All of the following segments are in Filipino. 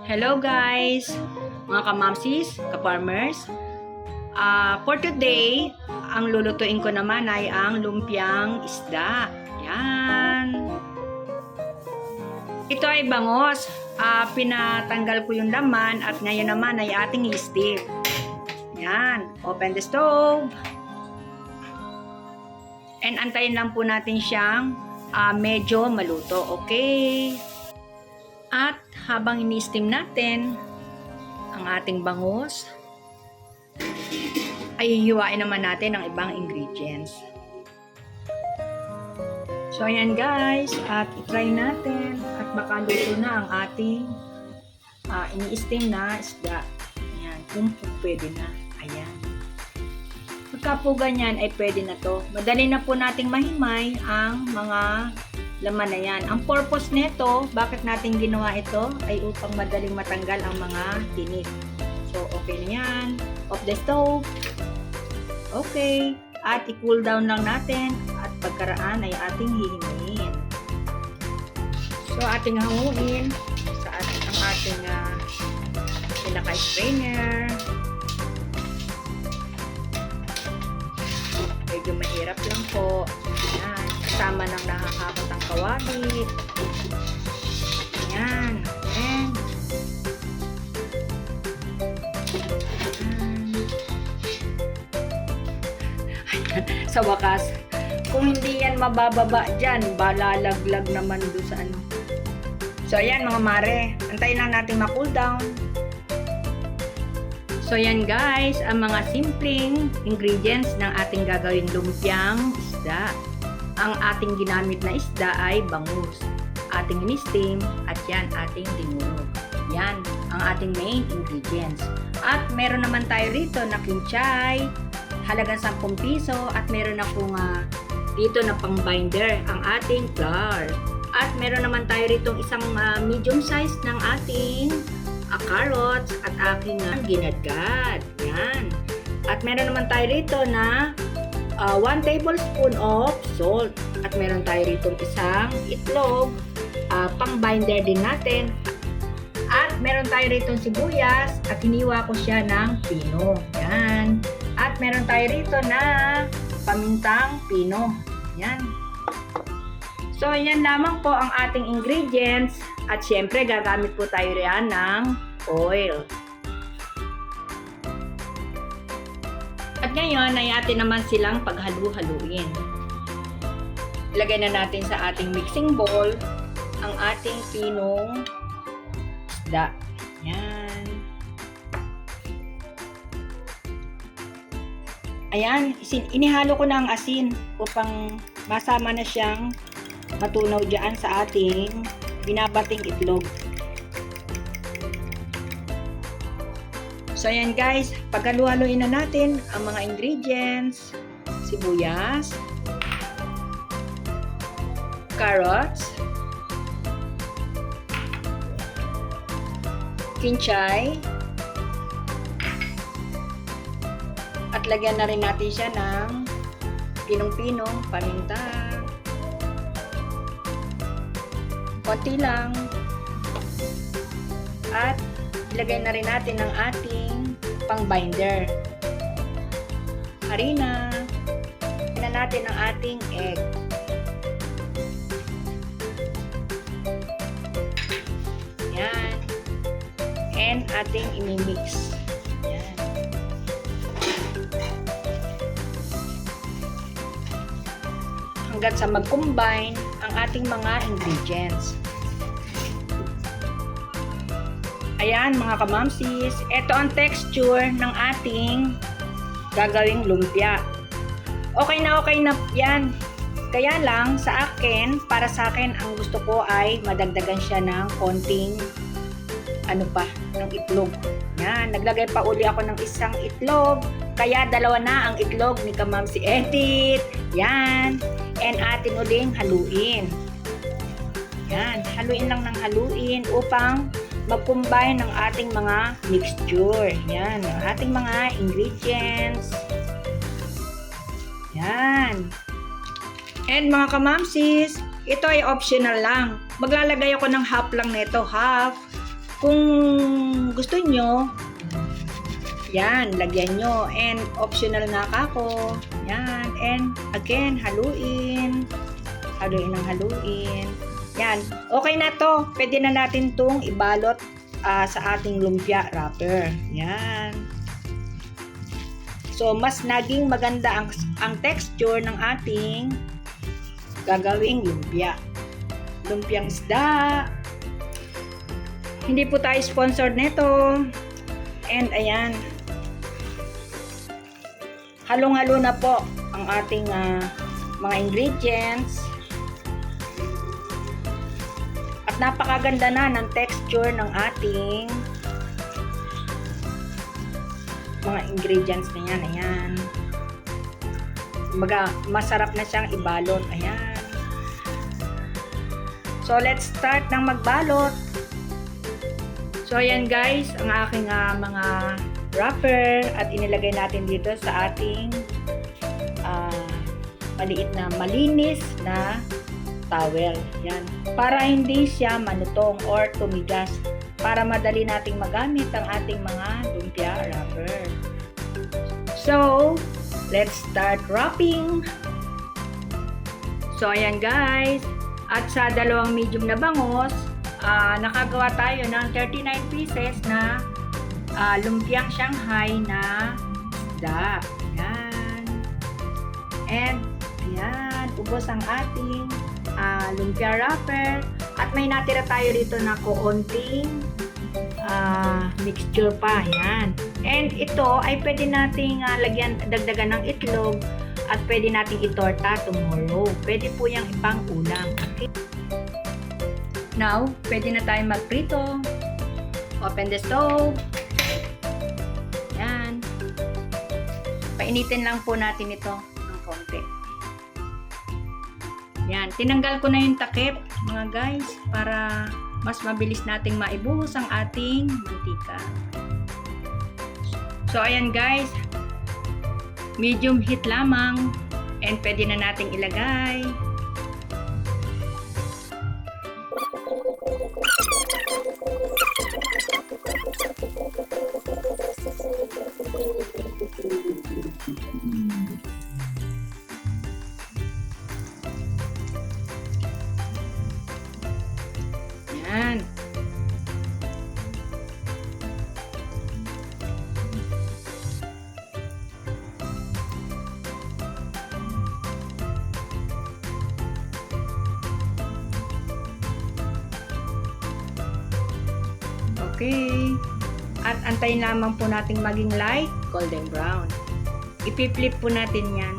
Hello guys, mga kamamsis, kaparmers. For today, ang lulutuin ko naman ay ang lumpiang isda. Yan. Ito ay bangos. Pinatanggal ko yung laman at ngayon naman ay ating i-steam. Yan. Open the stove. And antayin lang po natin siyang medyo maluto. Okay? At habang ini-steam natin ang ating bangus, ay hihiwain naman natin ang ibang ingredients. So ayan guys, at i-try natin at baka luto na ang ating ini-steam na isda. Ayan, kung pwede na. Ayan. Pagka po ganyan ay pwede na to. Madali na po nating mahimay ang mga laman na yan. Ang purpose nito, bakit natin ginawa ito, ay upang madaling matanggal ang mga tinik. So, okay na yan. Off the stove. Okay. At i-cool down lang natin. At pagkaraan ay ating hihingayin. So, ating hanguin sa ang ating pinaka-strainer. Medyo mahirap lang po. Ayan. Kasama ng nakakapot ang kawali. Ayan. And sa wakas, kung hindi yan mabababa dyan, balalaglag naman doon sa ano. So ayan mga mare, antayin lang natin ma-cool down. So yan guys, ang mga simpleng ingredients ng ating gagawing lumpiang isda. Ang ating ginamit na isda ay bangus, ating in-steam, at yan ating dinurog. Yan ang ating main ingredients. At meron naman tayo rito na kinchay, halagang 10 piso, at meron akong dito na pang binder, ang ating flour. At meron naman tayo rito isang medium size ng ating carrots at aking ginadgad. Yan. At meron naman tayo rito na 1 tablespoon of salt. At meron tayo rito isang itlog, pang binder din natin. At meron tayo rito sibuyas at hiniwa ko siya ng pino. Yan. At meron tayo rito na pamintang pino. Yan. So, yan lamang po ang ating ingredients. At syempre, gagamit po tayo riyan ng oil. At ngayon, ay atin naman silang paghalu-haluin. Ilagay na natin sa ating mixing bowl ang ating pinong isda. Yan. Ayan, inihalo ko na ang asin upang masama na siyang matunaw dyan sa ating binabating itlog. So ayan guys, paghalu-haluin na natin ang mga ingredients. Sibuyas, carrots, kinchay, at lagyan na rin natin siya ng pinong-pinong paminta. Konti lang. At ilagay na rin natin ang ating pang-binder. Harina. Tignan natin ang ating egg. Yan. And ating imimix. Yan. Hanggat sa mag-combine ang ating mga ingredients. Ayan mga kamamsis, ito ang texture ng ating gagawing lumpia. Okay na yan. Kaya lang sa akin, para sa akin, ang gusto ko ay madagdagan siya ng konting ng itlog. Yan, naglagay pa uli ako ng isang itlog. Kaya 2 na ang itlog ni Kamamsi Edit. Yan. And atin uling haluin. Yan, haluin lang ng haluin upang mag-combine ng ating mga mixture. Yan, ang ating mga ingredients. Yan. And mga kamamsis, ito ay optional lang. Maglalagay ako ng half lang nito, half. Kung gusto nyo, yan, lagyan nyo. And optional nga kako. Yan. And again, haluin. Haluin ng haluin. Yan. Okay na to. Pwede na natin tong ibalot sa ating lumpia wrapper. Yan. So, mas naging maganda ang texture ng ating gagawing lumpia. Lumpiang isda. Hindi po tayo sponsored nito. And ayan. Halong-halo na po ang ating mga ingredients. At napakaganda na ng texture ng ating mga ingredients na yan. Ayan. Masarap na siyang ibalot. Ayan. So, let's start ng magbalot. So, ayan guys, ang aking mga wrapper at inilagay natin dito sa ating maliit na malinis na towel. Yan. Para hindi siya manutong or tumigas. Para madali nating magamit ang ating mga lumpia wrapper. So, let's start wrapping. So, ayan guys. At sa dalawang medium na bangos, nakagawa tayo ng 39 pieces na lumpiang Shanghai na isda. Ayan. And, ayan, ubos ang ating lumpia wrapper. At may natira tayo dito na konting mixture pa. Ayan. And ito ay pwede nating dagdagan ng itlog at pwede nating itorta tomorrow. Pwede po yung ibang ulam. Okay. Now, pwede na tayo magprito. Open the stove. Yan. Painitin lang po natin ito ng konti. Yan. Tinanggal ko na yung takip, mga guys, para mas mabilis nating maibuhos ang ating mantika. So, ayan guys. Medium heat lamang. And pwede na nating ilagay. Yan. Okay. At antayin lamang po nating maging light golden brown. Ipi-flip po natin yan.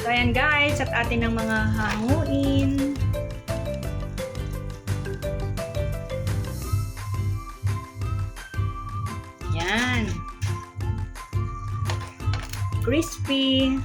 So, ayan guys, at atin ng mga hanguin. Yan. Crispy.